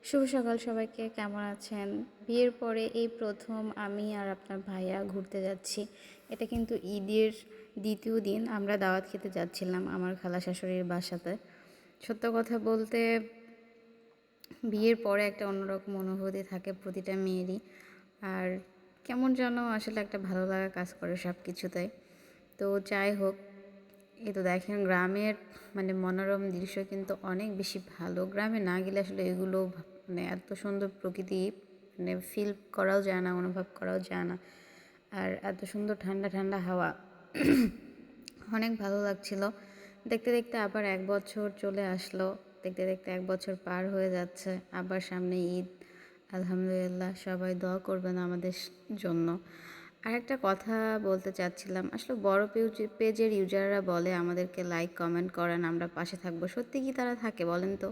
শুভ সকাল সবাইকে, কেমন আছেন? বিয়ের পরে এই প্রথম আমি আর আপনার ভাইয়া ঘুরতে যাচ্ছি। এটা কিন্তু ঈদের দ্বিতীয় দিন আমরা দাওয়াত খেতে যাচ্ছিলাম আমার খালা শাশুড়ির বাসাতে। সত্য কথা বলতে বিয়ের পরে একটা অন্যরকম অনুভূতি থাকে প্রতিটা মেয়েরই। আর কেমন যেন আসলে একটা ভালো লাগা কাজ করে সব কিছুতে। তো যাই হোক, এই তো দেখেন গ্রামের মনোরম দৃশ্য কিন্তু অনেক বেশি ভালো। গ্রামে না গেলে আসলে এগুলো এত সুন্দর প্রকৃতি ফিল করাও যায় না, অনুভব করাও যায় না। আর এত সুন্দর ঠান্ডা ঠান্ডা হাওয়া অনেক ভালো লাগছিল। দেখতে দেখতে আবার 1 বছর চলে আসলো। দেখতে দেখতে 1 বছর পার হয়ে যাচ্ছে। আবার সামনে ঈদ। আলহামদুলিল্লাহ, সবাই দোয়া করবেন আমাদের জন্য। আর একটা কথা বলতে চাচ্ছিলাম, আসলে বড় পেজের ইউজাররা বলে আমাদেরকে লাইক কমেন্ট করেন, আমরা পাশে থাকবো। সত্যি কি তারা থাকে বলেন তো?